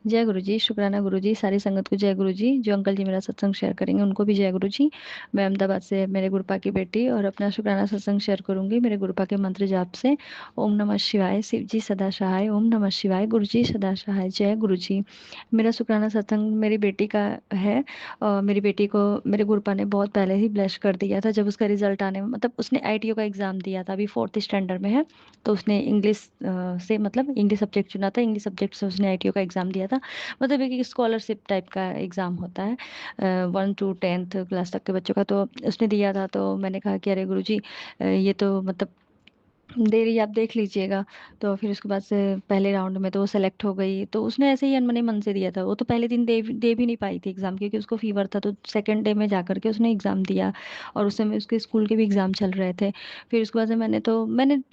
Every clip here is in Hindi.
जय गुरु जी, शुक्राना गुरु जी, सारी संगत को जय गुरु जी। जो अंकल जी मेरा सत्संग शेयर करेंगे उनको भी जय गुरु जी। मैं अहमदाबाद से मेरे गुरुपा की बेटी और अपना शुक्राना सत्संग शेयर करूंगी मेरे गुरुपा के मंत्र जाप से। ओम नमः शिवाय, शिव जी सदा सहाय। ओम नमः शिवाय, गुरु जी सदा सहाय। जय गुरु जी। मेरा शुक्राना सत्संग मेरी बेटी का है। और मेरी बेटी को मेरे गुरुपा ने बहुत पहले ही ब्लेस कर दिया था। जब उसका रिजल्ट आने में, मतलब उसने आईटीओ का एग्जाम दिया था, अभी फोर्थ स्टैंडर्ड में है। तो उसने इंग्लिश से, मतलब इंग्लिश सब्जेक्ट चुना था, इंग्लिश सब्जेक्ट से उसने आईटीओ का एग्जाम दिया था। मतलब एक स्कॉलरशिप टाइप का एग्जाम होता है 1 to 10th क्लास तक के बच्चों का। तो उसने दिया था, तो मैंने कहा कि अरे गुरुजी, ये तो मतलब दे रही है, आप देख लीजिएगा। तो फिर उसके बाद से पहले राउंड में तो वो सेलेक्ट हो गई। तो उसने ऐसे ही अनमने मन से दिया था। वो तो पहले दिन दे भी नहीं पाई थी एग्जाम, क्योंकि उसको फीवर था। तो सेकंड डे में जाकर के उसने एग्जाम दिया। और उस समय उसके स्कूल के भी एग्जाम चल रहे थे। फिर उसके बाद से मैंने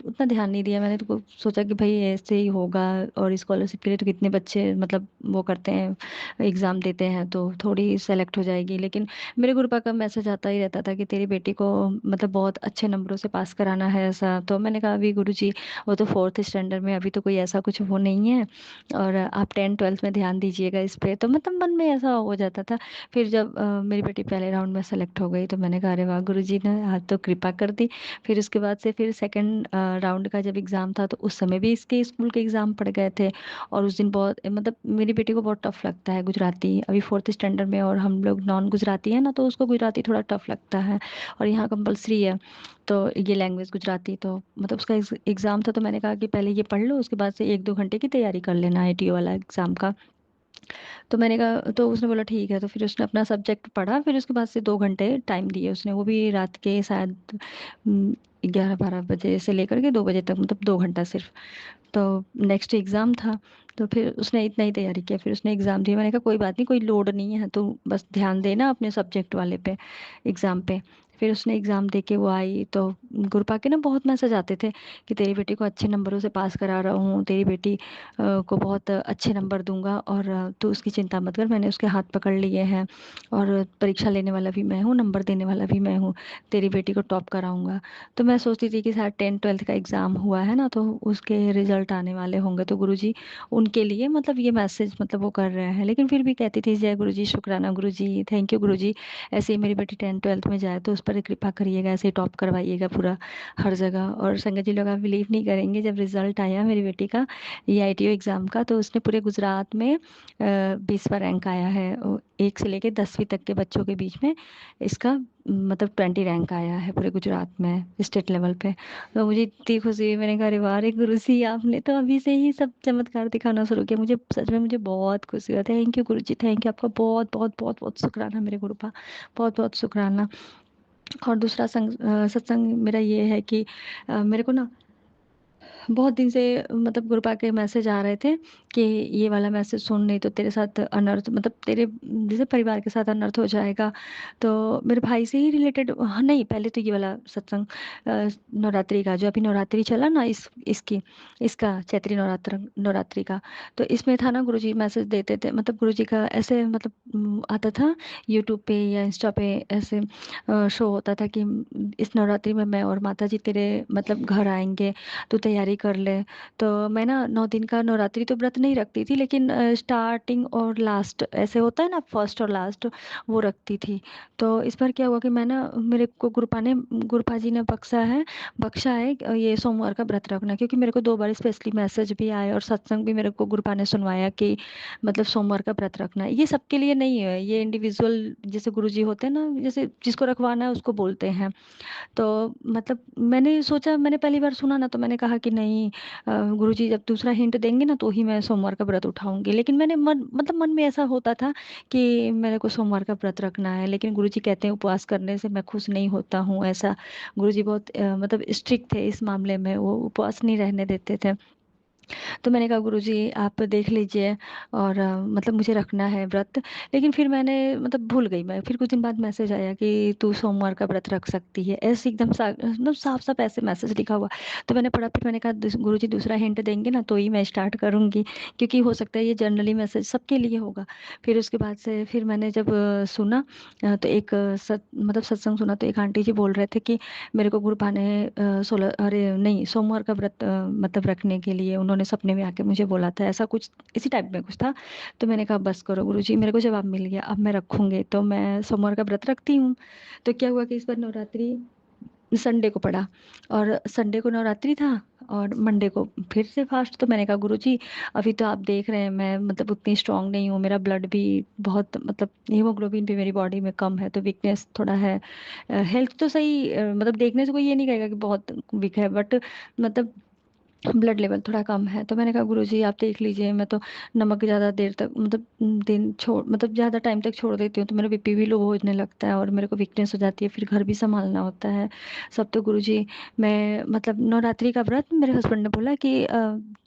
उतना ध्यान नहीं दिया। मैंने तो सोचा कि भाई ऐसे ही होगा। और स्कॉलरशिप के लिए तो कितने बच्चे मतलब वो करते हैं, एग्जाम देते हैं, तो थोड़ी सेलेक्ट हो जाएगी। लेकिन मेरे गुरुपा का मैसेज आता ही रहता था कि तेरी बेटी को मतलब बहुत अच्छे नंबरों से पास कराना है ऐसा। तो मैंने कहा अभी गुरुजी, वो तो फोर्थ स्टैंडर्ड में, अभी तो कोई ऐसा कुछ वो नहीं है। और आप 10th 12th में ध्यान दीजिएगा इस पे। तो मतलब मन में ऐसा हो जाता था। फिर जब मेरी बेटी पहले राउंड में सेलेक्ट हो गई, तो मैंने कहा अरे वाह, गुरुजी ने आज तो कृपा कर दी। फिर उसके बाद से फिर सेकंड राउंड का जब एग्जाम था, तो उस समय भी इसके स्कूल के एग्जाम पड़ गए थे। और उस दिन बहुत, मतलब मेरी बेटी को बहुत टफ लगता है गुजराती, अभी फोर्थ स्टैंडर्ड में। और हम लोग नॉन गुजराती है ना, तो उसको गुजराती थोड़ा टफ लगता है। और यहाँ कंपलसरी है तो ये लैंग्वेज गुजराती। तो मतलब उसका एग्जाम था, तो मैंने कहा कि पहले ये पढ़ लो, उसके बाद से 1 2 घंटे की तैयारी कर लेना आईटीओ वाला एग्जाम का। तो मैंने कहा, तो उसने बोला ठीक है। तो फिर उसने अपना सब्जेक्ट पढ़ा। फिर उसके बाद से 2 घंटे टाइम दिए उसने, वो भी रात के शायद 11 12 बजे से लेकर के 2 बजे तक, मतलब 2 घंटा सिर्फ। तो नेक्स्ट एग्ज़ाम था। तो फिर उसने इतना ही तैयारी किया, फिर उसने एग्ज़ाम दिया। मैंने कहा कोई बात नहीं, कोई लोड नहीं है, तो बस ध्यान देना अपने सब्जेक्ट वाले पे, एग्ज़ाम पे। फिर उसने एग्ज़ाम दे के वो आई। तो गुरुपा के ना बहुत मैसेज आते थे कि तेरी बेटी को अच्छे नंबरों से पास करा रहा हूँ, तेरी बेटी को बहुत अच्छे नंबर दूंगा, और तू उसकी चिंता मत कर। मैंने उसके हाथ पकड़ लिए हैं। और परीक्षा लेने वाला भी मैं हूँ, नंबर देने वाला भी मैं हूँ। तेरी बेटी को टॉप कराऊंगा। तो मैं सोचती थी कि शायद 10th 12th का एग्ज़ाम हुआ है ना, तो उसके रिजल्ट आने वाले होंगे, तो गुरुजी उनके लिए मतलब ये मैसेज मतलब वो कर रहे हैं। लेकिन फिर भी कहती थी जय गुरुजी, शुक्राना गुरुजी, थैंक यू गुरुजी। ऐसे ही मेरी बेटी 10th 12th में जाए तो उस पर कृपा करिएगा, ऐसे ही टॉप करवाइएगा पूरा हर जगह। और संगत जी लोग आप बिलीव नहीं करेंगे, जब रिजल्ट आया मेरी बेटी का ये आईटीओ एग्ज़ाम का, तो उसने पूरे गुजरात में 20वां रैंक आया है। 1 से लेके 10वीं तक के बच्चों के बीच में इसका मतलब 20 रैंक आया है पूरे गुजरात में स्टेट लेवल पे। तो मुझे इतनी खुशी हुई। मैंने कहा अरे वाह रे गुरु जी, आपने तो अभी से ही सब चमत्कार दिखाना शुरू किया। मुझे सच में मुझे बहुत खुशी हुआ। Thank you Guru ji, thank you. आपका बहुत बहुत बहुत बहुत शुक्राना मेरे गुरु का, बहुत बहुत शुक्राना। और दूसरा सत्संग मेरा ये है कि मेरे को ना बहुत दिन से मतलब गुरुपा के मैसेज आ रहे थे कि ये वाला मैसेज सुन, नहीं तो तेरे साथ अनर्थ, मतलब तेरे जैसे परिवार के साथ अनर्थ हो जाएगा। तो मेरे भाई से ही रिलेटेड, हाँ नहीं, पहले तो ये वाला सत्संग नवरात्रि का, जो अभी नवरात्रि चला ना, इसकी इसका चैत्री नवरात्र नवरात्रि का। तो इसमें था ना, गुरुजी मैसेज देते थे, मतलब गुरुजी का ऐसे मतलब आता था यूट्यूब पे या इंस्टा पे, ऐसे शो होता था कि इस नवरात्रि में मैं और माता जी तेरे मतलब घर आएंगे, तो तैयारी कर ले। तो मैं ना 9 दिन का नवरात्रि तो व्रत नहीं रखती थी, लेकिन स्टार्टिंग और लास्ट ऐसे होता है ना, फर्स्ट और लास्ट, वो रखती थी। तो इस बार क्या हुआ कि मैं ना, मेरे को गुरुपा जी ने बख्शा है ये सोमवार का व्रत रखना, क्योंकि मेरे को 2 बार स्पेशली मैसेज भी आए और सत्संग भी मेरे को गुरुपा ने सुनवाया कि मतलब सोमवार का व्रत रखना है। ये सबके लिए नहीं है, ये इंडिविजुअल जैसे गुरुजी होते हैं ना, जैसे जिसको रखवाना है उसको बोलते हैं। तो मतलब मैंने सोचा, मैंने पहली बार सुना ना, तो मैंने कहा कि नहीं, गुरुजी जब दूसरा हिंट देंगे ना, तो ही मैं सोमवार का व्रत उठाऊंगी। लेकिन मैंने मन में ऐसा होता था कि मेरे को सोमवार का व्रत रखना है। लेकिन गुरुजी कहते हैं उपवास करने से मैं खुश नहीं होता हूँ, ऐसा। गुरुजी बहुत मतलब स्ट्रिक्ट थे इस मामले में, वो उपवास नहीं रहने देते थे। तो मैंने कहा गुरुजी आप देख लीजिए, और मतलब मुझे रखना है व्रत। लेकिन फिर मैंने मतलब भूल गई मैं। फिर कुछ दिन बाद मैसेज आया कि तू सोमवार का व्रत रख सकती है, ऐसे एकदम मतलब साफ साफ ऐसे मैसेज लिखा हुआ। तो मैंने पढ़ा, फिर मैंने कहा गुरुजी दूसरा हिंट देंगे ना, तो ही मैं स्टार्ट करूंगी, क्योंकि हो सकता है ये जनरली मैसेज सबके लिए होगा। फिर उसके बाद से फिर मैंने जब सुना, तो एक मतलब सत्संग सुना, तो एक आंटी जी बोल रहे थे कि मेरे को गुरुपा ने 16, अरे नहीं, सोमवार का व्रत मतलब रखने के लिए उन्होंने उन्होंने सपने में आके मुझे बोला था, ऐसा कुछ इसी टाइप में कुछ था। तो मैंने कहा बस करो गुरुजी, मेरे को जवाब मिल गया, अब मैं रखूंगी। तो मैं सोमवार का व्रत रखती हूँ। तो क्या हुआ कि इस बार नवरात्रि संडे को पड़ा, और संडे को नवरात्रि था, और मंडे को फिर से फास्ट। तो मैंने कहा गुरुजी, अभी तो आप देख रहे हैं मैं मतलब उतनी स्ट्रांग नहीं हूँ, मेरा ब्लड भी बहुत मतलब हीमोग्लोबिन भी मेरी बॉडी में कम है, तो वीकनेस थोड़ा है। हेल्थ तो सही, मतलब देखने से कोई ये नहीं कहेगा कि बहुत वीक है, बट मतलब ब्लड लेवल थोड़ा कम है। तो मैंने कहा गुरुजी आप देख लीजिए, मैं तो नमक ज़्यादा देर तक मतलब दिन छोड़ मतलब ज़्यादा टाइम तक छोड़ देती हूँ तो मेरा बीपी भी लो होने लगता है, और मेरे को वीकनेस हो जाती है, फिर घर भी संभालना होता है सब। तो गुरुजी मैं मतलब नवरात्रि का व्रत, मेरे हस्बैंड ने बोला कि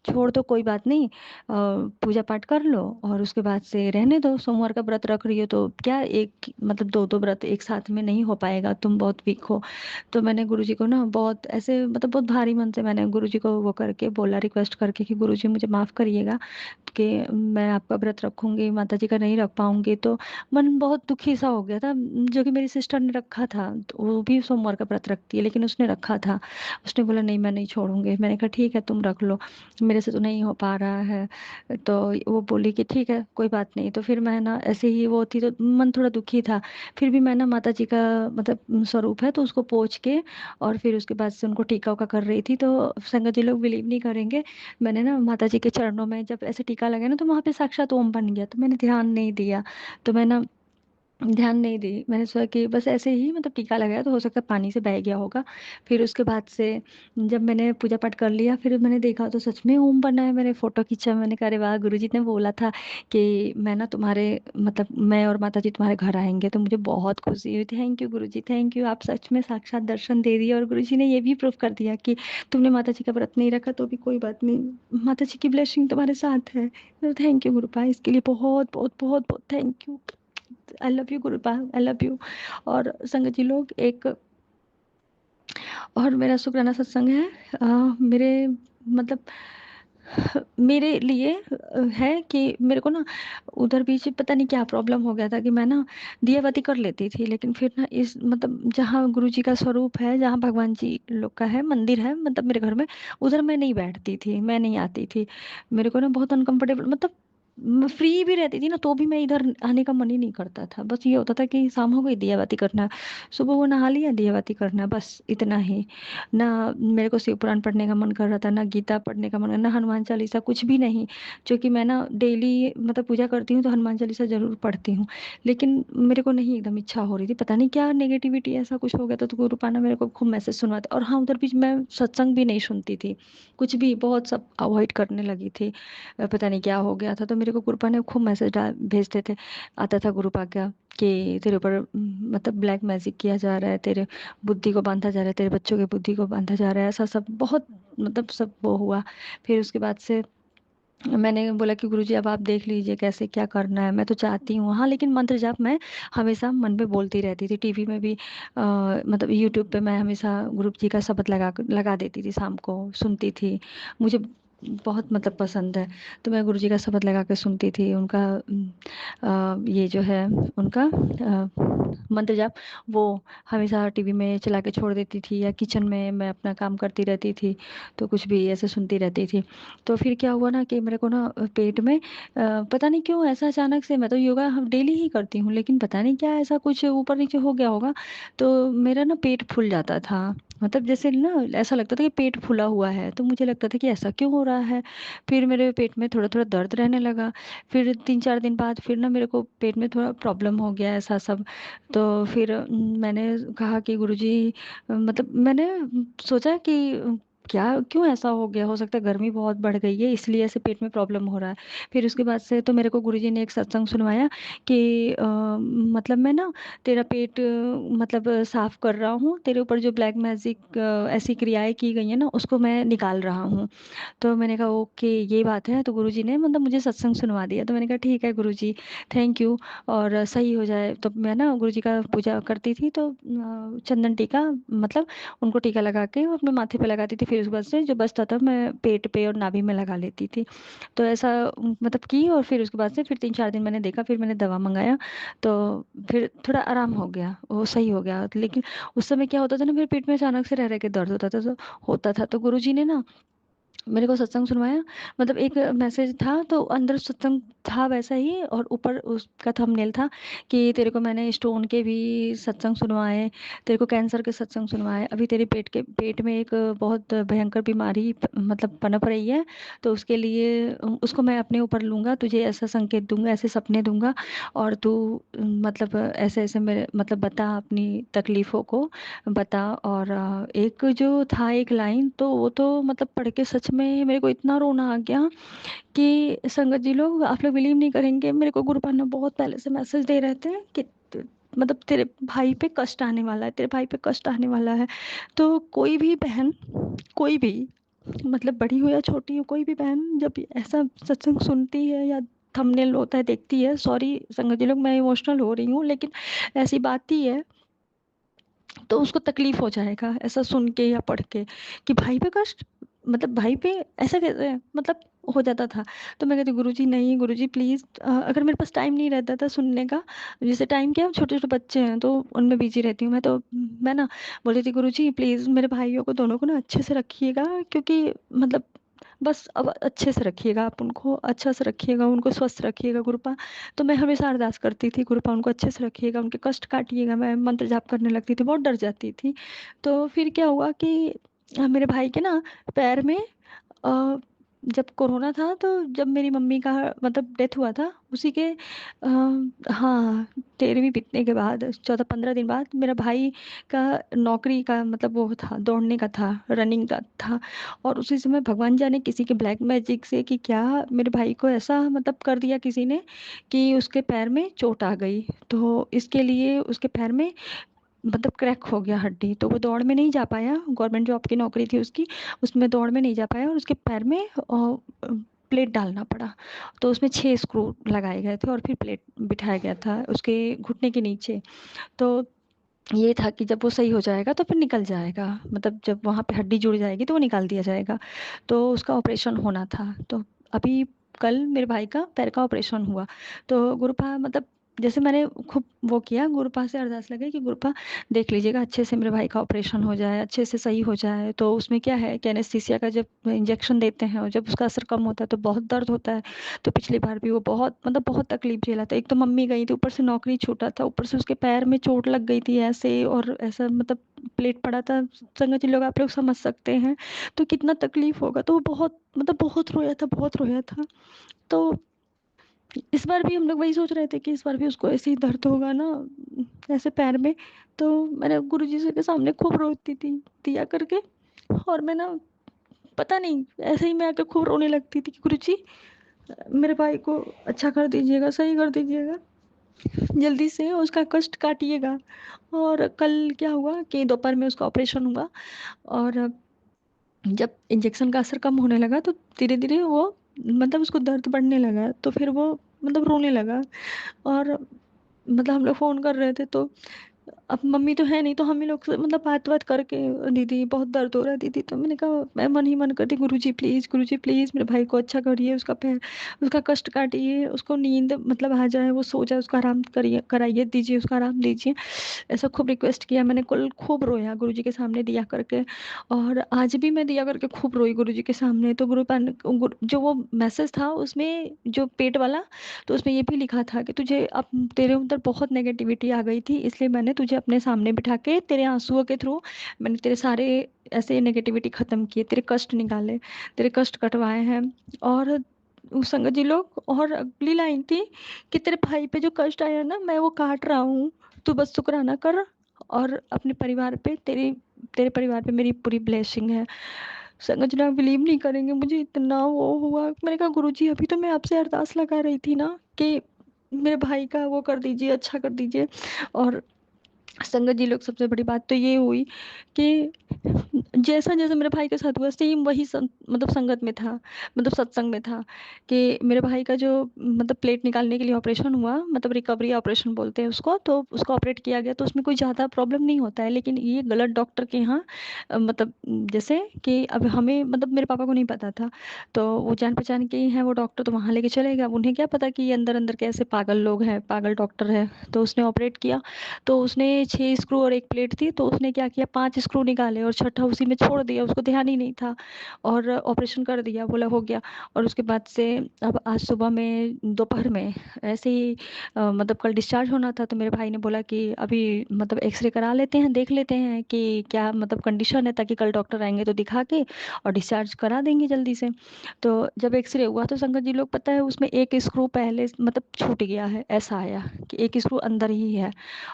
छोड़ दो कोई बात नहीं, पूजा पाठ कर लो और उसके बाद से रहने दो, सोमवार का व्रत रख रही हो तो क्या एक मतलब दो दो व्रत एक साथ में नहीं हो पाएगा, तुम बहुत वीक हो। तो मैंने गुरुजी को ना बहुत ऐसे मतलब बहुत भारी मन से मैंने गुरुजी को वो करके बोला, रिक्वेस्ट करके कि गुरुजी मुझे माफ़ करिएगा कि मैं आपका व्रत रखूंगी, माता जी का नहीं रख पाऊंगी। तो मन बहुत दुखी सा हो गया था। जो कि मेरी सिस्टर ने रखा था, तो वो भी सोमवार का व्रत रखती है, लेकिन उसने रखा था। उसने बोला नहीं मैं नहीं छोड़ूंगी। मैंने कहा ठीक है तुम रख लो, मेरे से तो नहीं हो पा रहा है। तो वो बोली कि ठीक है कोई बात नहीं। तो फिर मैं ना ऐसे ही वो थी तो मन थोड़ा दुखी था। फिर भी मैं ना माता जी का मतलब स्वरूप है तो उसको पोंछ के और फिर उसके बाद से उनको टीका उका कर रही थी। तो संगत जी लोग बिलीव नहीं करेंगे, मैंने ना माता जी के चरणों में जब ऐसे टीका लगा ना तो वहां पे साक्षात ओम बन गया। तो मैंने ध्यान नहीं दिया, तो मैं ना ध्यान नहीं दी, मैंने सोचा कि बस ऐसे ही मतलब टीका लगाया तो हो सकता है पानी से बह गया होगा। फिर उसके बाद से जब मैंने पूजा पाठ कर लिया फिर मैंने देखा तो सच में ओम बना है। मैंने फोटो खींचा, मैंने कहा अरे वाह, गुरुजी ने बोला था कि मैं ना तुम्हारे मतलब मैं और माता जी तुम्हारे घर आएंगे। तो मुझे बहुत खुशी हुई, thank you Guruji, thank you, आप सच में साक्षात दर्शन दे दिए। और गुरुजी ने ये भी प्रूफ कर दिया कि तुमने माता जी का व्रत नहीं रखा तो भी कोई बात नहीं, माता जी की ब्लेसिंग तुम्हारे साथ है। तो थैंक यू गुरुपा, इसके लिए बहुत बहुत बहुत बहुत thank you. I love you गुरुपा, I love you. और संगत जी लोग एक और मेरा शुक्राना सत्संग है। मेरे मतलब मेरे लिए है कि मेरे को ना उधर बीच पता नहीं क्या प्रॉब्लम हो गया था कि मैं ना दिया बाती कर लेती थी, लेकिन फिर ना इस मतलब जहाँ गुरु जी का स्वरूप है, जहाँ भगवान जी लोग का है मंदिर है मतलब मेरे घर में, उधर मैं नहीं बैठती थी, मैं नहीं आती थी। मेरे को ना बहुत अनकंफर्टेबल मतलब फ्री भी रहती थी ना तो भी मैं इधर आने का मन ही नहीं करता था। बस ये होता था कि शाम हो गई दिया बाती करना है, सुबह वो नहा लिया दिया बाती करना है, बस इतना ही। ना मेरे को शिव पुराण पढ़ने का मन कर रहा था, ना गीता पढ़ने का मन, ना हनुमान चालीसा, कुछ भी नहीं। जो कि मैं ना डेली मतलब पूजा करती हूँ तो हनुमान चालीसा जरूर पढ़ती हूँ, लेकिन मेरे को नहीं एकदम इच्छा हो रही थी, पता नहीं क्या नेगेटिविटी ऐसा कुछ हो गया था। तो गुरु पाना मेरे को खूब मैसेज सुनवाता, और हाँ उधर भी मैं सत्संग भी नहीं सुनती थी, कुछ भी बहुत सब अवॉइड करने लगी थी। पता नहीं क्या हो गया था। तो मेरे को गुरुपा ने खूब मैसेज भेजते थे, आता था गुरुपा का कि तेरे ऊपर मतलब ब्लैक मैजिक किया जा रहा है, तेरे बुद्धि को बांधा जा रहा है, तेरे बच्चों की बुद्धि को बांधा जा रहा है, ऐसा सब बहुत मतलब सब वो हुआ। फिर उसके बाद से मैंने बोला कि गुरुजी अब आप देख लीजिए कैसे क्या करना है, मैं तो चाहती हूँ हाँ, लेकिन मंत्र जाप मैं हमेशा मन में बोलती रहती थी। टीवी में भी मतलब यूट्यूब पे मैं हमेशा गुरु जी का शब्द लगा देती थी, शाम को सुनती थी। मुझे बहुत मतलब पसंद है, तो मैं गुरु जी का शब्द लगा के सुनती थी। उनका ये जो है उनका मंत्र जाप वो हमेशा टीवी में चला के छोड़ देती थी, या किचन में मैं अपना काम करती रहती थी तो कुछ भी ऐसे सुनती रहती थी। तो फिर क्या हुआ ना कि मेरे को ना पेट में पता नहीं क्यों ऐसा अचानक से, मैं तो योगा हम डेली ही करती हूँ लेकिन पता नहीं क्या ऐसा कुछ ऊपर नीचे हो गया होगा, तो मेरा ना पेट फूल जाता था। मतलब जैसे ना ऐसा लगता था कि पेट फूला हुआ है, तो मुझे लगता था कि ऐसा क्यों हो रहा है। फिर मेरे पेट में थोड़ा थोड़ा दर्द रहने लगा। फिर 3-4 दिन बाद फिर ना मेरे को पेट में थोड़ा प्रॉब्लम हो गया ऐसा सब। तो फिर मैंने कहा कि गुरुजी मतलब मैंने सोचा कि क्या क्यों ऐसा हो गया, हो सकता है गर्मी बहुत बढ़ गई है इसलिए ऐसे पेट में प्रॉब्लम हो रहा है। फिर उसके बाद से तो मेरे को गुरुजी ने एक सत्संग सुनवाया कि मतलब मैं ना तेरा पेट मतलब साफ कर रहा हूँ, तेरे ऊपर जो ब्लैक मैजिक ऐसी क्रियाएं की गई है ना उसको मैं निकाल रहा हूँ। तो मैंने कहा ओके ये बात है, तो गुरुजी ने मतलब मुझे सत्संग सुनवा दिया। तो मैंने कहा ठीक है गुरुजी, थैंक यू। और सही हो जाए। तो मैं ना गुरुजी का पूजा करती थी तो चंदन टीका मतलब उनको टीका लगा के वो अपने माथे पे लगाती थी, फिर उसके बाद से जो बचता था मैं पेट पे और नाभि में लगा लेती थी। तो ऐसा मतलब की, और फिर उसके बाद से फिर 3-4 दिन मैंने देखा, फिर मैंने दवा मंगाया तो फिर थोड़ा आराम हो गया, वो सही हो गया। लेकिन उस समय क्या होता था ना, मेरे पेट में अचानक से रह रह के दर्द होता था, तो गुरुजी ने ना मेरे को सत्संग सुनवाया। मतलब एक मैसेज था तो अंदर सत्संग था वैसा ही, और ऊपर उसका थंबनेल था कि तेरे को मैंने स्टोन के भी सत्संग सुनवाए, तेरे को कैंसर के सत्संग सुनवाए, अभी तेरे पेट में एक बहुत भयंकर बीमारी मतलब पनप रही है, तो उसके लिए उसको मैं अपने ऊपर लूंगा, तुझे ऐसा संकेत दूंगा, ऐसे सपने दूंगा, और तू मतलब ऐसे ऐसे मेरे मतलब बता अपनी तकलीफों को बता। और एक जो था एक लाइन, तो वो तो मतलब पढ़ के सच में मेरे को इतना रोना आ गया कि संगत जी लोग, आप लोग बिलीव नहीं करेंगे, मेरे को गुरु पाना बहुत पहले से मैसेज दे रहे थे कि मतलब तेरे भाई पे कष्ट आने वाला है, तेरे भाई पे कष्ट आने वाला है। तो कोई भी बहन, कोई भी मतलब बड़ी हो या छोटी हो, कोई भी बहन जब ऐसा सत्संग सुनती है या थंबनेल होता है देखती है, सॉरी संगत जी लोग मैं इमोशनल हो रही हूँ, लेकिन ऐसी बात ही है, तो उसको तकलीफ हो जाएगा ऐसा सुन के या पढ़ के कि भाई पे कष्ट, मतलब भाई पे ऐसा कैसे मतलब हो जाता था। तो मैं कहती गुरुजी नहीं, गुरुजी प्लीज, अगर मेरे पास टाइम नहीं रहता था सुनने का, जैसे टाइम क्या, छोटे छोटे बच्चे हैं तो उनमें बिजी रहती हूँ मैं, तो मैं ना बोली थी गुरुजी प्लीज मेरे भाइयों को दोनों को ना अच्छे से रखिएगा, क्योंकि मतलब बस अब अच्छे से रखिएगा, आप उनको अच्छा से रखिएगा, उनको स्वस्थ रखिएगा गुरुपा। तो मैं हमेशा अरदास करती थी गुरुपा उनको अच्छे से रखिएगा, उनके कष्ट काटिएगा, मैं मंत्र जाप करने लगती थी, बहुत डर जाती थी। तो फिर क्या हुआ कि मेरे भाई के ना पैर में अ, जब कोरोना था, तो जब मेरी मम्मी का मतलब डेथ हुआ था उसी के हाँ 13वीं बीतने के बाद 14-15 दिन बाद मेरा भाई का नौकरी का मतलब वो था, दौड़ने का था, रनिंग का था। और उसी समय भगवान जाने किसी के ब्लैक मैजिक से कि क्या, मेरे भाई को ऐसा मतलब कर दिया किसी ने कि उसके पैर में चोट आ गई। तो इसके लिए उसके पैर में मतलब क्रैक हो गया हड्डी, तो वो दौड़ में नहीं जा पाया, गवर्नमेंट जॉब की नौकरी थी उसकी, उसमें दौड़ में नहीं जा पाया, और उसके पैर में प्लेट डालना पड़ा। तो उसमें 6 स्क्रू लगाए गए थे और फिर प्लेट बिठाया गया था उसके घुटने के नीचे। तो ये था कि जब वो सही हो जाएगा तो फिर निकल जाएगा, मतलब जब वहाँ पे हड्डी जुड़ जाएगी तो वो निकाल दिया जाएगा। तो उसका ऑपरेशन होना था, तो अभी कल मेरे भाई का पैर का ऑपरेशन हुआ। तो गुरुपा मतलब जैसे मैंने खूब वो किया, गुरुपा से अरदास लगे कि गुरुपा देख लीजिएगा अच्छे से मेरे भाई का ऑपरेशन हो जाए, अच्छे से सही हो जाए। तो उसमें क्या है कि एनेस्थीसिया का जब इंजेक्शन देते हैं और जब उसका असर कम होता है तो बहुत दर्द होता है। तो पिछली बार भी वो बहुत मतलब बहुत तकलीफ झेला था, एक तो मम्मी गई थी, ऊपर से नौकरी छूटा था, ऊपर से उसके पैर में चोट लग गई थी ऐसे, और ऐसा मतलब प्लेट पड़ा था। संगत जी लोग आप लोग समझ सकते हैं तो कितना तकलीफ होगा। तो वो बहुत मतलब बहुत रोया था, बहुत रोया था। तो इस बार भी हम लोग वही सोच रहे थे कि इस बार भी उसको ऐसे ही दर्द होगा ना ऐसे पैर में। तो मैंने गुरुजी जी के सामने खूब रोती थी दिया करके, और मैं ना पता नहीं ऐसे ही मैं आके खूब रोने लगती थी कि गुरुजी मेरे भाई को अच्छा कर दीजिएगा, सही कर दीजिएगा, जल्दी से उसका कष्ट काटिएगा। और कल क्या हुआ कि दोपहर में उसका ऑपरेशन हुआ, और जब इंजेक्शन का असर कम होने लगा तो धीरे धीरे वो मतलब उसको दर्द बढ़ने लगा, तो फिर वो मतलब रोने लगा। और मतलब हम लोग फ़ोन कर रहे थे, तो अब मम्मी तो है नहीं, तो हम ही लोग से मतलब बात बात करके, दीदी बहुत दर्द हो रहा है दीदी, तो मैंने कहा मैं मन ही मन करती गुरुजी प्लीज़ मेरे भाई को अच्छा करिए, उसका पैर उसका कष्ट काटिए, उसको नींद मतलब आ जाए, वो सो जाए, उसका आराम करिए, कराइए दीजिए, उसका आराम दीजिए। ऐसा खूब रिक्वेस्ट किया मैंने, कल खूब रोया गुरुजी के सामने दिया करके। और आज भी मैं दिया करके खूब रोई गुरुजी के सामने। तो जो वो मैसेज था उसमें जो पेट वाला, तो उसमें ये भी लिखा था कि तुझे अब तेरे अंदर बहुत नेगेटिविटी आ गई थी, इसलिए मैंने तुझे अपने सामने बिठा के तेरे आंसुओं के थ्रू मैंने तेरे सारे ऐसे नेगेटिविटी खत्म किए, तेरे कष्ट निकाले, तेरे कष्ट कटवाए हैं। और उस संगत जी लोग, और अगली लाइन थी कि तेरे भाई पे जो कष्ट आया ना मैं वो काट रहा हूँ, तू बस शुक्राना कर, और अपने परिवार पे तेरे परिवार पे मेरी पूरी ब्लेसिंग है। संगत जी, आप बिलीव नहीं करेंगे, मुझे इतना वो हुआ, मैंने कहा गुरुजी अभी तो मैं आपसे अरदास लगा रही थी ना कि मेरे भाई का वो कर दीजिए, अच्छा कर दीजिए। और संगत जी लोग, सबसे बड़ी बात तो ये हुई कि जैसा जैसा मेरे भाई के साथ हुआ सेम वही मतलब संगत में था, मतलब सत्संग में था कि मेरे भाई का जो मतलब प्लेट निकालने के लिए ऑपरेशन हुआ, मतलब रिकवरी ऑपरेशन बोलते हैं उसको, तो उसको ऑपरेट किया गया, तो उसमें कोई ज़्यादा प्रॉब्लम नहीं होता है, लेकिन ये गलत डॉक्टर के यहाँ मतलब जैसे कि अब हमें मतलब मेरे पापा को नहीं पता था, तो वो जान पहचान के ही हैं वो डॉक्टर, तो वहाँ लेके चले गए। अब उन्हें क्या पता कि ये अंदर अंदर कैसे पागल लोग हैं, पागल डॉक्टर है। तो उसने ऑपरेट किया, तो उसने 6 स्क्रू और एक प्लेट थी, तो उसने क्या किया, 5 स्क्रू निकाले और छठा उसी में छोड़ दिया, उसको ध्यान ही नहीं था और ऑपरेशन कर दिया, बोला हो गया। और उसके बाद से अब आज सुबह में दोपहर में ऐसे ही मतलब कल डिस्चार्ज होना था, तो मेरे भाई ने बोला कि अभी मतलब एक्सरे करा लेते हैं, देख लेते हैं कि क्या मतलब कंडीशन है, ताकि कल डॉक्टर आएंगे तो दिखा के और डिस्चार्ज करा देंगे जल्दी से। तो जब एक्सरे हुआ तो संगत जी लोग, पता है उसमें एक स्क्रू पहले मतलब छूट गया है, ऐसा आया कि एक स्क्रू अंदर ही है।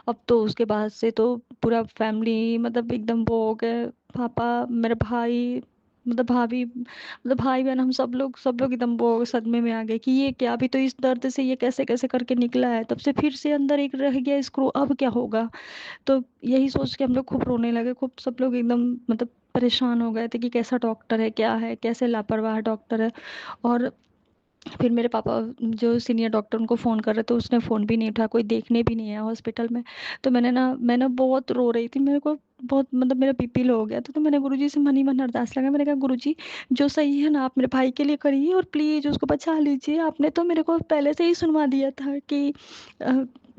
अब तो उसके बाद से तो पूरा फैमिली मतलब एकदम वो हो गए, पापा, मेरे भाई, मतलब भाभी, मतलब भाई बहन, हम सब लोग एकदम वो सदमे में आ गए कि ये क्या, अभी तो इस दर्द से ये कैसे कैसे करके निकला है, तब से फिर से अंदर एक रह गया स्क्रू, अब क्या होगा। तो यही सोच के हम लोग खूब रोने लगे, खूब सब लोग एकदम मतलब परेशान हो गए थे कि कैसा डॉक्टर है, क्या है, कैसे लापरवाह डॉक्टर है। और फिर मेरे पापा जो सीनियर डॉक्टर, उनको फ़ोन कर रहे थे, उसने फ़ोन भी नहीं उठा, कोई देखने भी नहीं आया हॉस्पिटल में। तो मैं ना बहुत रो रही थी, मेरे को बहुत मतलब मेरा बीपी लो हो गया था। तो मैंने गुरुजी से मन ही मन अरदास लगा, मैंने कहा गुरुजी जो सही है ना, आप मेरे भाई के लिए करिए और प्लीज़ उसको बचा लीजिए। आपने तो मेरे को पहले से ही सुनवा दिया था कि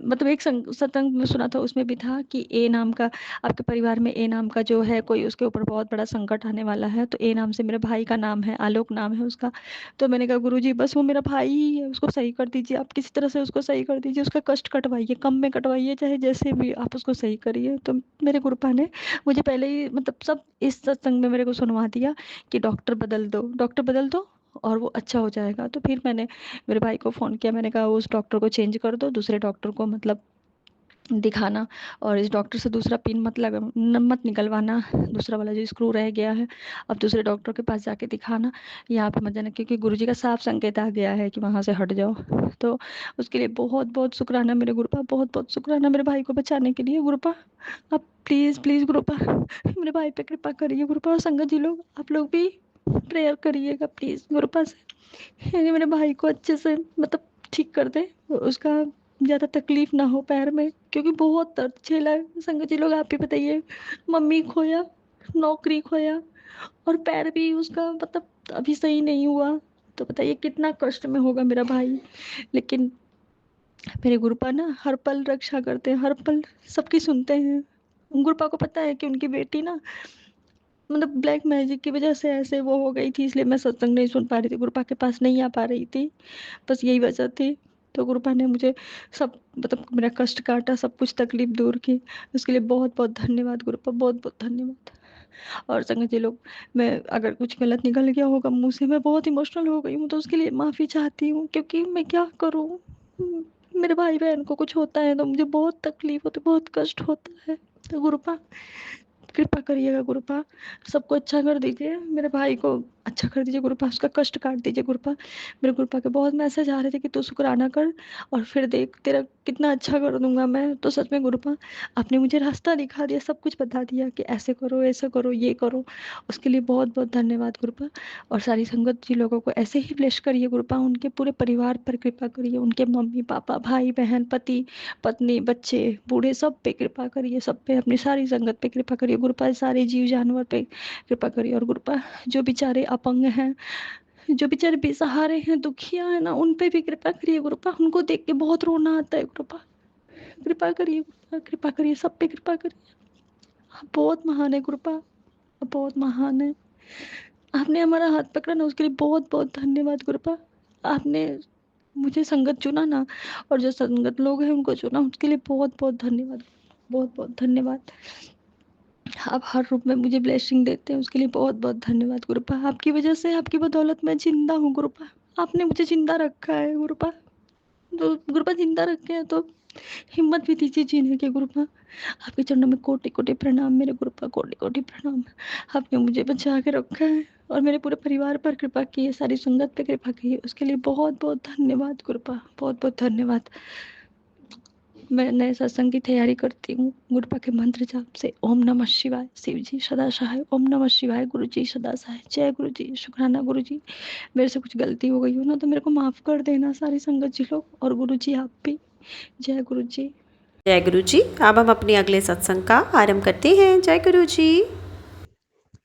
मतलब एक सत्संग में सुना था, उसमें भी था कि ए नाम का, आपके परिवार में ए नाम का जो है कोई, उसके ऊपर बहुत बड़ा संकट आने वाला है। तो ए नाम से मेरे भाई का नाम है, आलोक नाम है उसका। तो मैंने कहा गुरुजी बस वो मेरा भाई ही है, उसको सही कर दीजिए, आप किसी तरह से उसको सही कर दीजिए, उसका कष्ट कटवाइए, कम में कटवाइए, चाहे जैसे भी आप उसको सही करिए। तो मेरे गुरुपा ने मुझे पहले ही मतलब सब इस सत्संग में मेरे को सुनवा दिया कि डॉक्टर बदल दो, डॉक्टर बदल दो और वो अच्छा हो जाएगा। तो फिर मैंने मेरे भाई को फ़ोन किया, मैंने कहा उस डॉक्टर को चेंज कर दो, दूसरे डॉक्टर को मतलब दिखाना, और इस डॉक्टर से दूसरा पिन मत निकलवाना, दूसरा वाला जो स्क्रू रह गया है, अब दूसरे डॉक्टर के पास जाके दिखाना, यहाँ पे मत जाना, क्योंकि गुरुजी का साफ संकेत आ गया है कि वहाँ से हट जाओ। तो उसके लिए बहुत बहुत शुक्राना मेरे गुरुपा, बहुत बहुत शुक्राना मेरे भाई को बचाने के लिए गुरुपा। आप प्लीज़ प्लीज़ गुरुपा मेरे भाई पे कृपा करिए गुरुपा, और संगत जी लोग आप लोग भी प्रेयर करिएगा प्लीज़ गुरुपा से, यानी मेरे भाई को अच्छे से मतलब ठीक कर दे, उसका ज़्यादा तकलीफ ना हो पैर में, क्योंकि बहुत दर्द झेला है। संगत जी लोग आप ही बताइए, मम्मी खोया, नौकरी खोया, और पैर भी उसका मतलब अभी सही नहीं हुआ, तो बताइए कितना कष्ट में होगा मेरा भाई। लेकिन मेरे गुरुपा ना हर पल रक्षा करते हैं, हर पल सबकी सुनते हैं। गुरुपा को पता है कि उनकी बेटी ना मतलब ब्लैक मैजिक की वजह से ऐसे वो हो गई थी, इसलिए मैं सत्संग नहीं सुन पा रही थी, गुरुपा के पास नहीं आ पा रही थी, बस यही वजह थी। तो गुरुपा ने मुझे सब मतलब मेरा कष्ट काटा, सब कुछ तकलीफ दूर की, उसके लिए बहुत बहुत धन्यवाद गुरुपा, बहुत बहुत धन्यवाद। और संगत जी लोग, मैं अगर कुछ गलत निकल गया होगा मुंह से, मैं बहुत इमोशनल हो गई हूँ, तो उसके लिए माफ़ी चाहती हूँ, क्योंकि मैं क्या करूँ, मेरे भाई बहन को कुछ होता है तो मुझे बहुत तकलीफ होती, बहुत कष्ट होता है। तो गुरुपा कृपा करिएगा गुरुपा, सबको अच्छा कर दीजिए, मेरे भाई को अच्छा कर दीजिए गुरुपा, उसका कष्ट काट दीजिए गुरुपा। मेरे गुरुपा के बहुत मैसेज आ रहे थे कि तू शुक्राना कर और फिर देख तेरा कितना अच्छा कर दूंगा मैं। तो सच में गुरुपा आपने मुझे रास्ता दिखा दिया, सब कुछ बता दिया कि ऐसे करो ये करो, उसके लिए बहुत बहुत धन्यवाद गुरुपा। और सारी संगत जी लोगों को ऐसे ही ब्लेस करिए गुरुपा, उनके पूरे परिवार पर कृपा करिए, उनके मम्मी पापा भाई बहन पति पत्नी बच्चे बूढ़े सब पे कृपा करिए, सब पे अपनी सारी संगत पे कृपा करिए गुरुपा, सारे जीव जानवर पे कृपा करिए। और गुरुपा जो बेचारे अपंग हैं, जो बेचारे बेसहारे हैं, दुखिया है ना, उन पे भी कृपा करिए गुरुपा, उनको देख के बहुत रोना आता है गुरुपा, कृपा करिए गुरुपा, कृपा करिए, सब पे कृपा करिए। आप बहुत महान है गुरुपा, आप बहुत महान है, आपने हमारा हाथ पकड़ा ना, उसके लिए बहुत बहुत धन्यवाद गुरुपा। आपने मुझे संगत चुना ना, और जो संगत लोग हैं उनको चुना, उसके लिए बहुत बहुत धन्यवाद, बहुत बहुत धन्यवाद। आप हर रूप में मुझे ब्लेसिंग देते हैं, उसके लिए बहुत बहुत धन्यवाद गुरुपा। आपकी वजह से, आपकी बदौलत मैं जिंदा हूँ गुरुपा, आपने मुझे जिंदा रखा है गुरुपा, तो गुरुपा जिंदा रखे हैं तो हिम्मत भी दीजिए जीने की गुरुपा। आपके चरणों में कोटि कोटि प्रणाम मेरे गुरुपा, कोटि कोटि प्रणाम। आपने मुझे बचा के रखा है और मेरे पूरे परिवार पर कृपा की है, सारी संगत पे कृपा की है, उसके लिए बहुत बहुत धन्यवाद गुरुपा, बहुत बहुत धन्यवाद। मैं नए सत्संग की तैयारी करती हूँ गुरुपा के मंत्र जाप से। ओम नमः शिवाय, शिव जी सदा सहाय, ओम नमः शिवाय, गुरु जी सदा सहाय, जय गुरु जी, शुक्राना गुरु जी। मेरे से कुछ गलती हो गई हो ना तो मेरे को माफ़ कर देना सारी संगत जी लोग, और गुरु जी आप भी। जय गुरु जी। जय गुरु जी। अब हम अपने अगले सत्संग का आरंभ करते हैं। जय गुरु जी।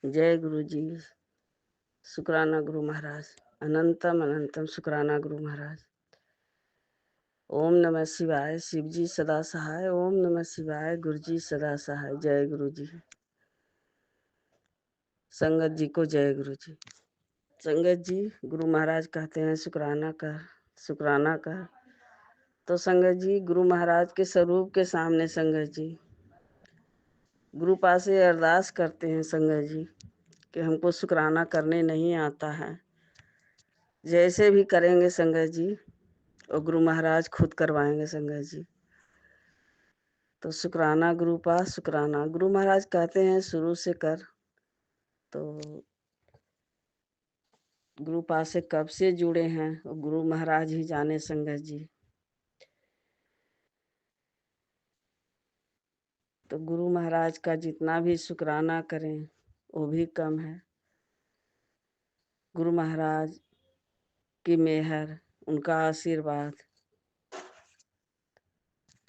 जय गुरु जी। शुक्राना गुरु महाराज, अनंतम अनंतम शुक्राना गुरु महाराज। ओम नमः शिवाय, शिव जी सदा सहाय। ओम नमः शिवाय, गुरु जी सदा सहाय। जय गुरु जी। संगत जी को जय गुरु जी। संगत जी, गुरु महाराज कहते हैं शुक्राना कर, शुक्राना कर। तो संगत जी, गुरु महाराज के स्वरूप के सामने संगत जी गुरु पास से अरदास करते हैं संगत जी कि हमको शुक्राना करने नहीं आता है। जैसे भी करेंगे संगत जी, और गुरु महाराज खुद करवाएंगे संगत जी। तो शुक्राना गुरु पास शुक्राना। गुरु महाराज कहते हैं शुरू से कर। तो गुरु पास से कब से जुड़े हैं और गुरु महाराज ही जाने संगत जी। तो गुरु महाराज का जितना भी शुक्राना करें वो भी कम है। गुरु महाराज की मेहर, उनका आशीर्वाद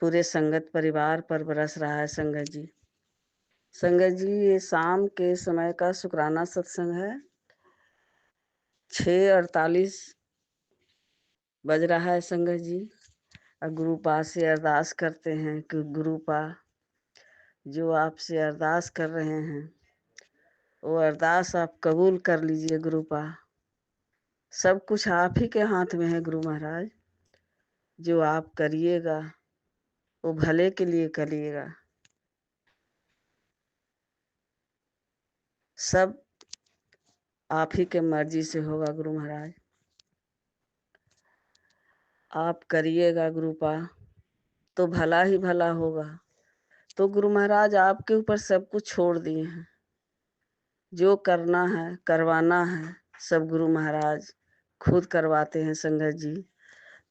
पूरे संगत परिवार पर बरस रहा है संगत जी। संगत जी, ये शाम के समय का शुक्राना सत्संग है। 6:48 बज रहा है संगत जी। और गुरु पा से अरदास करते हैं कि गुरु पा, जो आपसे अरदास कर रहे हैं वो अरदास आप कबूल कर लीजिए गुरु पा। सब कुछ आप ही के हाथ में है गुरु महाराज। जो आप करिएगा वो भले के लिए करिएगा। सब आप ही के मर्जी से होगा गुरु महाराज। आप करिएगा गुरु पा तो भला ही भला होगा। तो गुरु महाराज आपके ऊपर सब कुछ छोड़ दिए हैं। जो करना है करवाना है सब गुरु महाराज खुद करवाते हैं संगत जी।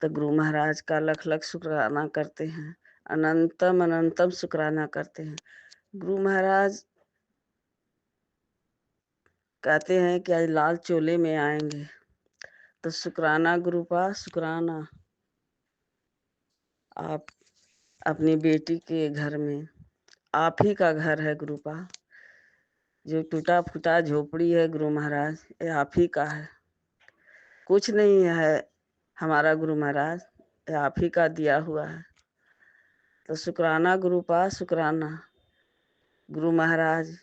तो गुरु महाराज का लख लख शुक्राना करते हैं, अनंतम अनंतम शुक्राना करते हैं। गुरु महाराज कहते हैं कि आज लाल चोले में आएंगे। तो शुक्राना गुरु पा शुक्राना। आप अपनी बेटी के घर में, आप ही का घर है गुरु पा। जो टूटा फूटा झोपड़ी है गुरु महाराज, ये आप ही का है। कुछ नहीं है हमारा गुरु महाराज, ये आप ही का दिया हुआ है। तो शुक्राना गुरु पा शुक्राना। गुरु महाराज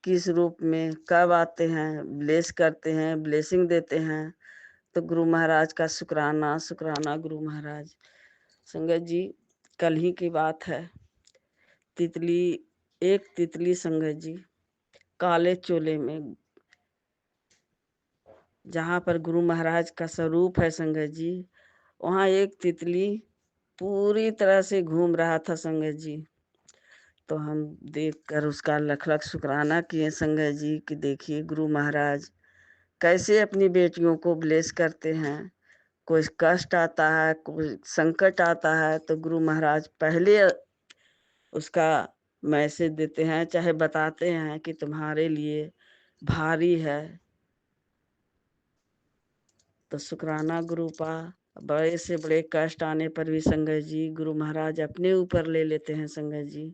किस रूप में कब आते हैं, ब्लेस करते हैं, ब्लेसिंग देते हैं। तो गुरु महाराज का शुक्राना शुक्राना गुरु महाराज। संगत जी, कल ही की बात है। तितली, एक तितली संगत जी काले चोले में, जहाँ पर गुरु महाराज का स्वरूप है संगत जी, वहाँ एक तितली पूरी तरह से घूम रहा था संगत जी। तो हम देखकर उसका लख लख शुक्राना किए संगत जी कि देखिए गुरु महाराज कैसे अपनी बेटियों को ब्लेस करते हैं। कोई कष्ट आता है, कोई संकट आता है तो गुरु महाराज पहले उसका मैसेज देते हैं, चाहे बताते हैं कि तुम्हारे लिए भारी है। तो शुक्राना गुरु पा। बड़े से बड़े कष्ट आने पर भी संगत जी गुरु महाराज अपने ऊपर ले लेते हैं संगत जी।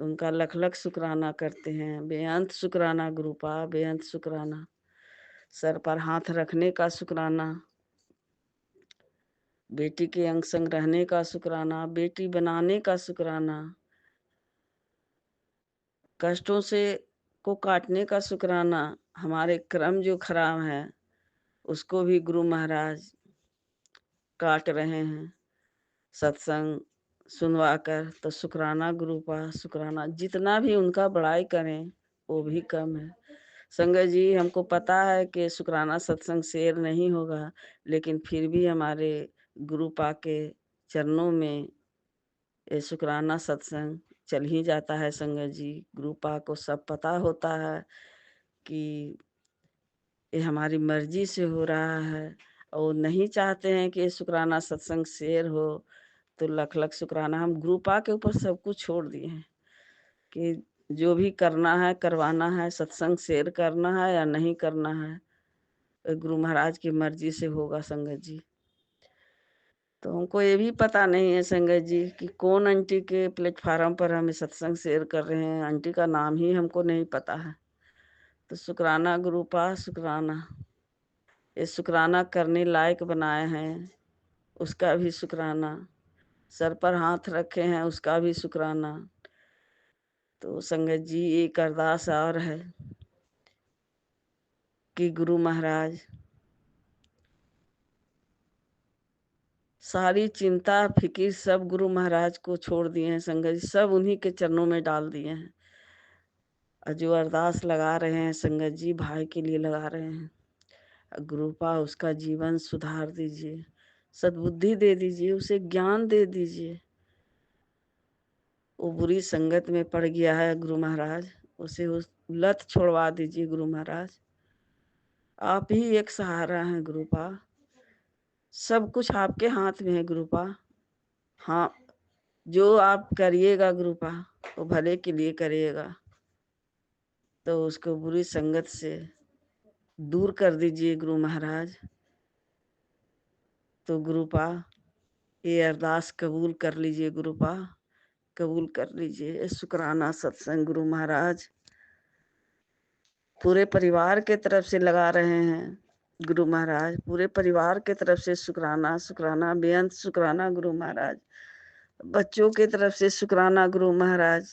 तो उनका लख लख शुक्राना करते हैं, बेअंत शुक्राना गुरु पा, बेअंत शुक्राना। सर पर हाथ रखने का शुक्राना, बेटी के अंग संग रहने का शुक्राना, बेटी बनाने का शुक्राना, कष्टों से को काटने का शुक्राना। हमारे क्रम जो खराब है उसको भी गुरु महाराज काट रहे हैं सत्संग सुनवा कर। तो शुक्राना गुरु पा शुक्राना। जितना भी उनका बड़ाई करें वो भी कम है संगत जी। हमको पता है कि शुक्राना सत्संग शेयर नहीं होगा, लेकिन फिर भी हमारे गुरु पा के चरणों में ये शुक्राना सत्संग चल ही जाता है संगत जी। गुरु पा को सब पता होता है कि ये हमारी मर्जी से हो रहा है और नहीं चाहते हैं कि ये शुक्राना सत्संग शेयर हो। तो लख लख शुक्राना। हम गुरु पा के ऊपर सब कुछ छोड़ दिए हैं कि जो भी करना है करवाना है, सत्संग शेयर करना है या नहीं करना है, गुरु महाराज की मर्जी से होगा संगत जी। तो हमको ये भी पता नहीं है संगत जी कि कौन आंटी के प्लेटफार्म पर हमें सत्संग शेयर कर रहे हैं। आंटी का नाम ही हमको नहीं पता है। तो शुक्राना गुरु पा शुक्राना। ये शुक्राना करने लायक बनाए हैं उसका भी शुक्राना। सर पर हाथ रखे हैं, उसका भी शुक्राना। तो संगत जी एक अरदास और है कि गुरु महाराज सारी चिंता फिकिर सब गुरु महाराज को छोड़ दिए हैं संगत जी, सब उन्हीं के चरणों में डाल दिए हैं। और जो अरदास लगा रहे हैं संगत जी, भाई के लिए लगा रहे हैं। गुरुपा उसका जीवन सुधार दीजिए, सद्बुद्धि दे दीजिए, उसे ज्ञान दे दीजिए। वो बुरी संगत में पड़ गया है गुरु महाराज, उसे उस लत छोड़वा दीजिए गुरु महाराज। आप ही एक सहारा हैं गुरुपा, सब कुछ आपके हाथ में है गुरुपा। हाँ, जो आप करिएगा गुरुपा वो भले के लिए करिएगा। तो उसको बुरी संगत से दूर कर दीजिए गुरु महाराज। तो गुरुपा ये अरदास कबूल कर लीजिए गुरुपा, कबूल कर लीजिए। शुक्राना सत्संग गुरु महाराज पूरे परिवार के तरफ से लगा रहे हैं गुरु महाराज, पूरे परिवार के तरफ से शुक्राना, शुक्राना, बेअंत शुक्राना गुरु महाराज। बच्चों के तरफ से शुक्राना गुरु महाराज,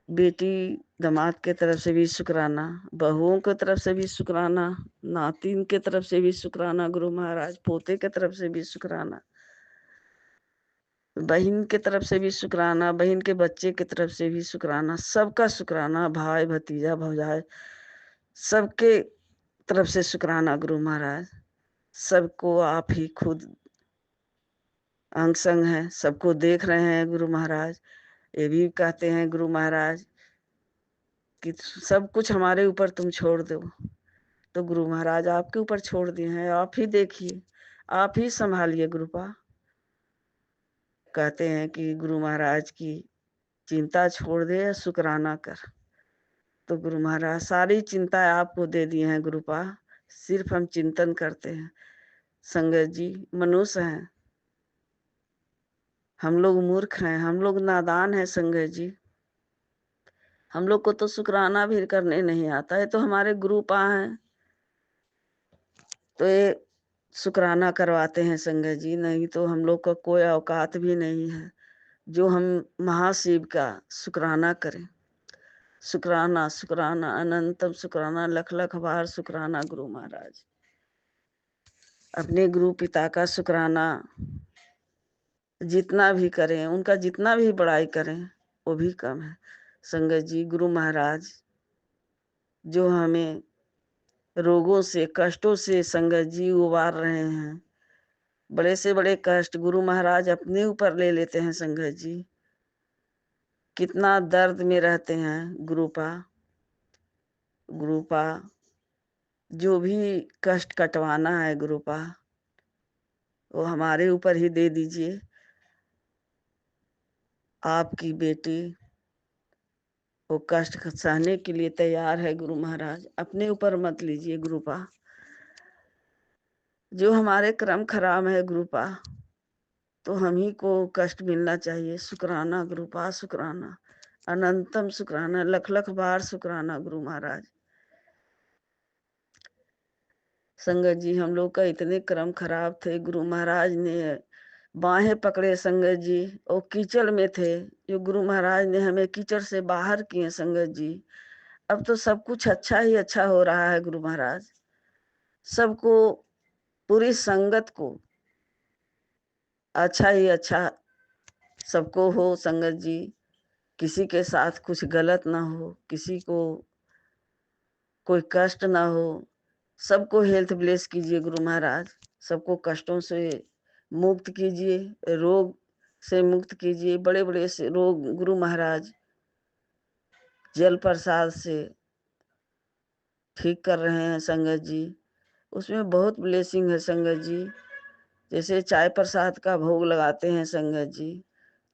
बेटी दामाद के तरफ से भी शुक्राना, बहुओं की तरफ से भी शुक्राना, नातिन के तरफ से भी शुक्राना गुरु महाराज, पोते के तरफ से भी शुक्राना, बहन के तरफ से भी शुक्राना, बहन के बच्चे के तरफ से भी शुक्राना, सबका शुक्राना, भाई भतीजा भौजाई सबके तरफ से शुक्राना गुरु महाराज। सबको आप ही खुद अंग संग हैं, सबको देख रहे हैं गुरु महाराज। ये भी कहते हैं गुरु महाराज कि सब कुछ हमारे ऊपर तुम छोड़ दो। तो गुरु महाराज आपके ऊपर छोड़ दिए हैं, आप ही देखिए, आप ही संभालिए गुरुपा। कहते हैं कि गुरु महाराज की चिंता छोड़ दे या शुक्राना कर। तो गुरु महाराज सारी चिंता आपको दे दी हैं गुरुपा, सिर्फ हम चिंतन करते हैं। संगत जी मनुष्य हैं, हम लोग मूर्ख हैं, हम लोग नादान हैं संगत जी, हम लोग को तो शुक्राना भी करने नहीं आता है। तो हमारे गुरुपा हैं तो ये शुक्राना करवाते हैं संगत जी, नहीं तो हम लोग का कोई औकात भी नहीं है जो हम महाशिव का शुक्राना करें। शुक्राना शुक्राना अनंतम शुक्राना, लख लख बार शुक्राना गुरु महाराज। अपने गुरु पिता का शुक्राना जितना भी करें, उनका जितना भी बड़ाई करें वो भी कम है संगत जी। गुरु महाराज जो हमें रोगों से कष्टों से संगत जी उबार रहे हैं, बड़े से बड़े कष्ट गुरु महाराज अपने ऊपर ले लेते हैं संगत जी। कितना दर्द में रहते हैं गुरुपा। गुरुपा जो भी कष्ट कटवाना है गुरुपा वो हमारे ऊपर ही दे दीजिए। आपकी बेटी वो कष्ट सहने के लिए तैयार है गुरु महाराज, अपने ऊपर मत लीजिए गुरुपा। जो हमारे कर्म खराब है गुरुपा तो हम ही को कष्ट मिलना चाहिए। शुक्राना गुरुपा, शुक्राना, अनंतम शुक्राना, लख लख बार शुक्राना गुरु महाराज। संगत जी हम लोग का इतने कर्म खराब थे, गुरु महाराज ने बाहें पकड़े संगत जी, वो कीचड़ में थे, जो गुरु महाराज ने हमें कीचड़ से बाहर किए संगत जी। अब तो सब कुछ अच्छा ही अच्छा हो रहा है गुरु महाराज। सबको, पूरी संगत को अच्छा ही अच्छा सबको हो संगत जी। किसी के साथ कुछ गलत ना हो, किसी को कोई कष्ट ना हो। सबको हेल्थ ब्लेस कीजिए गुरु महाराज, सबको कष्टों से मुक्त कीजिए, रोग से मुक्त कीजिए। बड़े बड़े से रोग गुरु महाराज जल प्रसाद से ठीक कर रहे हैं संगत जी। उसमें बहुत ब्लेसिंग है संगत जी। जैसे चाय प्रसाद का भोग लगाते हैं संगत जी,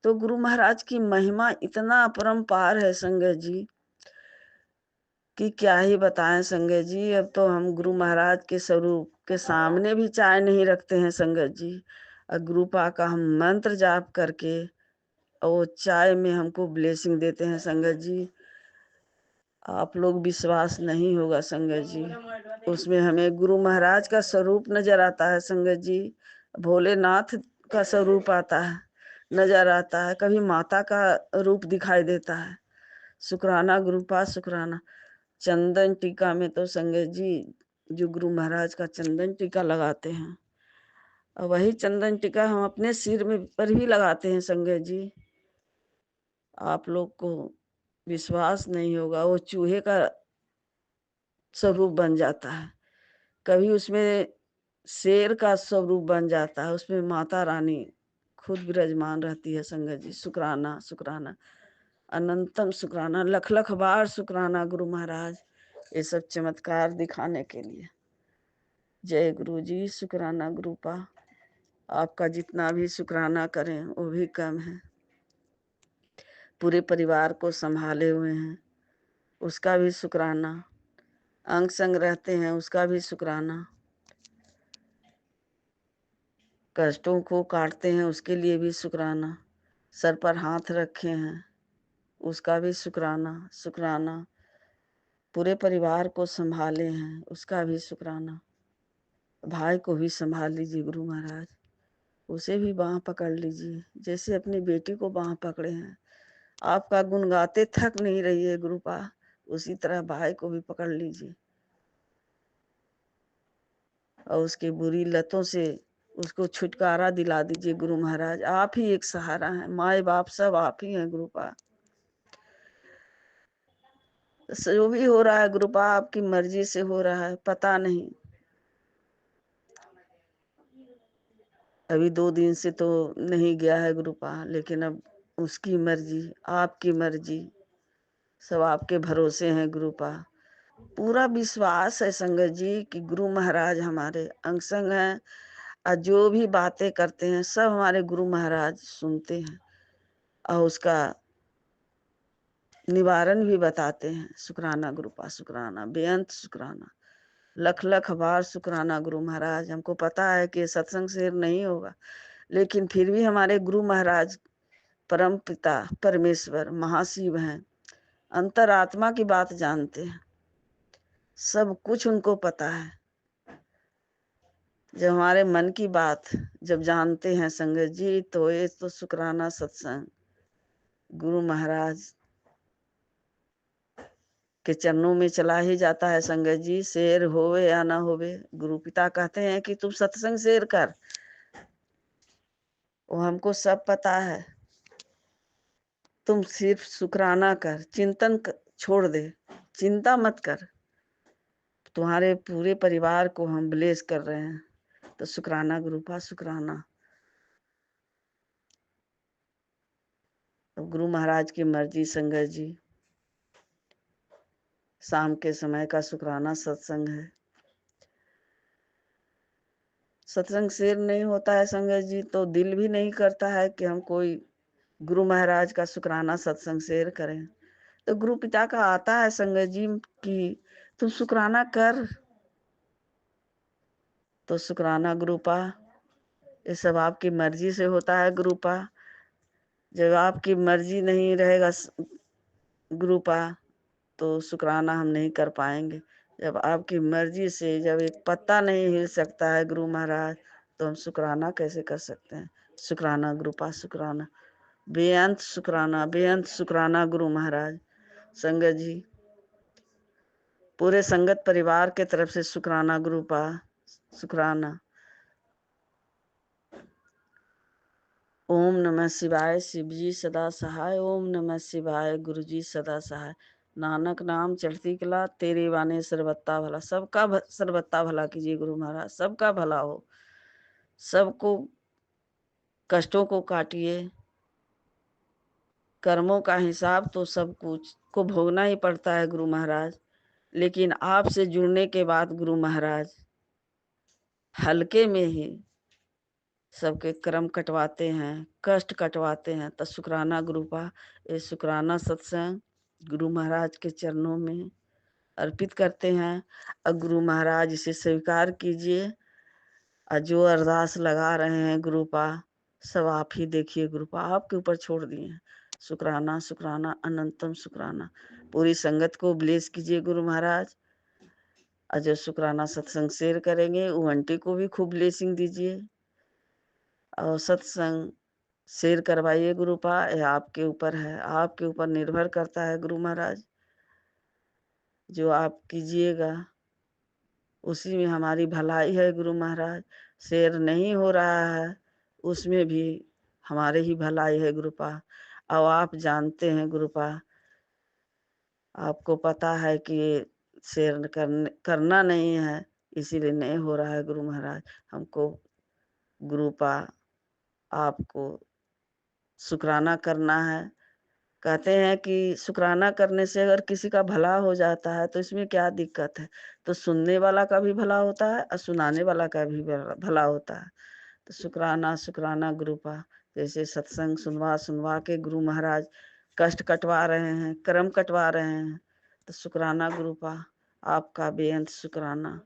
तो गुरु महाराज की महिमा इतना अपरंपार है संगत जी कि क्या ही बताएं संगत जी। अब तो हम गुरु महाराज के स्वरूप के सामने भी चाय नहीं रखते हैं संगत जी। और गुरुपा का हम मंत्र जाप करके और वो चाय में हमको ब्लेसिंग देते हैं संगत जी। आप लोग विश्वास नहीं होगा संगत जी, उसमें हमें गुरु महाराज का स्वरूप नजर आता है संगत जी। भोलेनाथ का स्वरूप आता है, नजर आता है, कभी माता का रूप दिखाई देता है। शुक्राना गुरुपा शुक्राना। चंदन टीका में तो संगत जी जो गुरु महाराज का चंदन टीका लगाते हैं, और वही चंदन टीका हम अपने सिर में पर भी लगाते हैं संगत जी। आप लोग को विश्वास नहीं होगा, वो चूहे का स्वरूप बन जाता है, कभी उसमें शेर का स्वरूप बन जाता है, उसमें माता रानी खुद विराजमान रहती है संगत जी। शुक्राना शुक्राना, अनंतम शुक्राना, लख लख बार शुक्राना गुरु महाराज, ये सब चमत्कार दिखाने के लिए। जय गुरु जी। शुक्राना गुरुपा, आपका जितना भी शुक्राना करें वो भी कम है। पूरे परिवार को संभाले हुए हैं, उसका भी शुक्राना। अंग संग रहते हैं, उसका भी शुक्राना। कष्टों को काटते हैं, उसके लिए भी शुक्राना। सर पर हाथ रखे हैं, उसका भी शुक्राना शुक्राना। पूरे परिवार को संभाले हैं, उसका भी शुक्राना। भाई को भी संभाल लीजिए गुरु महाराज, उसे भी बाँह पकड़ लीजिए, जैसे अपनी बेटी को बाँह पकड़े हैं। आपका गुण गाते थक नहीं रही है गुरुपा, उसी तरह भाई को भी पकड़ लीजिए और उसकी बुरी लतों से उसको छुटकारा दिला दीजिए गुरु महाराज। आप ही एक सहारा है, माए बाप सब आप ही हैं गुरुपा। जो भी हो रहा है गुरुपा आपकी मर्जी से हो रहा है, पता नहीं। अभी 2 दिन से तो नहीं गया है गुरुपा, लेकिन अब उसकी मर्जी, आपकी मर्जी, सब आपके भरोसे हैं गुरुपा। पूरा विश्वास है संगत जी कि गुरु महाराज हमारे अंग संग हैं, और जो भी बातें करते हैं सब हमारे गुरु महाराज सुनते हैं और उसका निवारण भी बताते हैं। शुक्राना गुरुपा शुक्राना, बेअंत शुक्राना, लख लख बार शुक्राना गुरु महाराज। हमको पता है कि सत्संग से नहीं होगा, लेकिन फिर भी हमारे गुरु महाराज परम पिता परमेश्वर महाशिव हैं, अंतरात्मा की बात जानते हैं, सब कुछ उनको पता है। जब हमारे मन की बात जब जानते हैं संगत जी, तो ये तो शुक्राना सत्संग गुरु महाराज के चरणों में चला ही जाता है संगत जी। शेर होवे या ना होवे, गुरु पिता कहते हैं कि तुम सत्संग शेर कर, वो हमको सब पता है, तुम सिर्फ शुक्राना कर, छोड़ दे, चिंता मत कर। तुम्हारे पूरे परिवार को हम ब्लेस कर रहे हैं, तो शुक्राना गुरुपा शुक्राना। तो गुरु महाराज की मर्जी संगत जी, शाम के समय का शुक्राना सत्संग है। सत्संग शेर नहीं होता है संगत जी, तो दिल भी नहीं करता है कि हम कोई गुरु महाराज का शुक्राना सत्संग शेर करें। तो गुरु पिता का आता है संगत जी कि तुम शुक्राना कर, तो शुक्राना गुरुपा, ये सब आपकी मर्जी से होता है गुरुपा। जब आपकी मर्जी नहीं रहेगा गुरुपा, तो शुक्राना हम नहीं कर पाएंगे। जब आपकी मर्जी से जब एक पत्ता नहीं हिल सकता है गुरु महाराज, तो हम शुक्राना कैसे कर सकते हैं। शुक्राना गुरुपा शुक्राना, बेअंत शुक्राना गुरु महाराज। संगत जी, पूरे संगत परिवार के तरफ से शुक्राना गुरुपा शुक्राना। ओम नमः शिवाय, शिव जी सदा सहाय। ओम नमः शिवाय, गुरु जी सदा सहाय। नानक नाम चढ़ती कला, तेरे वाने सर्वत्ता भला। सबका सर्वत्ता भला कीजिए गुरु महाराज, सबका भला हो, सबको कष्टों को काटिए। कर्मों का हिसाब तो सब कुछ को भोगना ही पड़ता है गुरु महाराज, लेकिन आपसे जुड़ने के बाद गुरु महाराज हल्के में ही सबके कर्म कटवाते हैं, कष्ट कटवाते हैं। तो शुक्राना गुरुपा, ये शुक्राना सत्संग गुरु महाराज के चरणों में अर्पित करते हैं, और गुरु महाराज इसे स्वीकार कीजिए। और जो अरदास लगा रहे हैं गुरुपा, सब आप ही देखिए गुरुपा, आपके ऊपर छोड़ दिए हैं। शुक्राना शुक्राना, अनंतम शुक्राना। पूरी संगत को ब्लेस कीजिए गुरु महाराज, और जो शुक्राना सत्संग शेयर करेंगे वो आंटी को भी खूब ब्लेसिंग दीजिए। और सत्संग शेयर करवाइए गुरु पा, यह आपके ऊपर है, आपके ऊपर निर्भर करता है गुरु महाराज। जो आप कीजिएगा उसी में हमारी भलाई है गुरु महाराज। शेयर नहीं हो रहा है उसमें भी हमारे ही भलाई है गुरु पा। और आप जानते हैं गुरु पा, आपको पता है कि ये शेयर करना नहीं है, इसीलिए नहीं हो रहा है गुरु महाराज। हमको गुरु पा आपको शुक्राना करना है। कहते हैं कि शुक्राना करने से अगर किसी का भला हो जाता है तो इसमें क्या दिक्कत है। तो सुनने वाला का भी भला होता है और सुनाने वाला का भी भला होता है। तो शुक्राना शुक्राना गुरु पा। जैसे सत्संग सुनवा सुनवा के गुरु महाराज कष्ट कटवा रहे हैं, कर्म कटवा रहे हैं, तो शुक्राना गुरु पा, आपका बेअंत शुक्राना।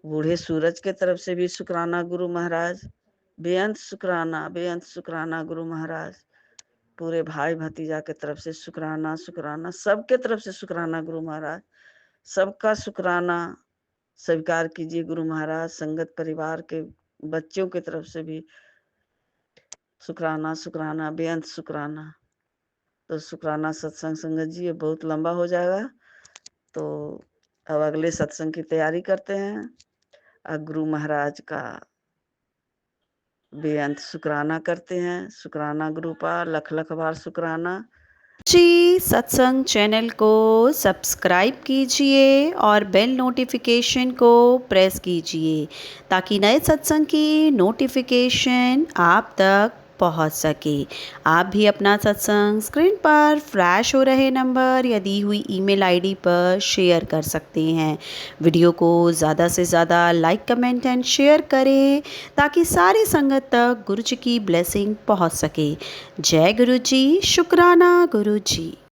बूढ़े सूरज के तरफ से भी शुक्राना गुरु महाराज, बेअंत शुक्राना गुरु महाराज। पूरे भाई भतीजा के तरफ से शुक्राना शुक्राना, सबके तरफ से शुक्राना गुरु महाराज। सबका शुक्राना स्वीकार कीजिए गुरु महाराज। संगत परिवार के बच्चों की तरफ से भी शुक्राना शुक्राना, बेअंत शुक्राना। तो शुक्राना सत्संग संगत जी ये बहुत लंबा हो जाएगा, तो अब अगले सत्संग की तैयारी करते हैं। गुरु महाराज का बेअंत शुक्राना करते हैं। शुक्राना गुरु पा, लख लख बार शुक्राना। जी, सत्संग चैनल को सब्सक्राइब कीजिए और बेल नोटिफिकेशन को प्रेस कीजिए ताकि नए सत्संग की नोटिफिकेशन आप तक पहुंच सके। आप भी अपना सत्संग स्क्रीन पर फ्लैश हो रहे नंबर या दी हुई ईमेल आईडी पर शेयर कर सकते हैं। वीडियो को ज़्यादा से ज़्यादा लाइक, कमेंट एंड शेयर करें ताकि सारी संगत तक गुरु जी की ब्लेसिंग पहुंच सके। जय गुरु जी, शुक्राना गुरु जी।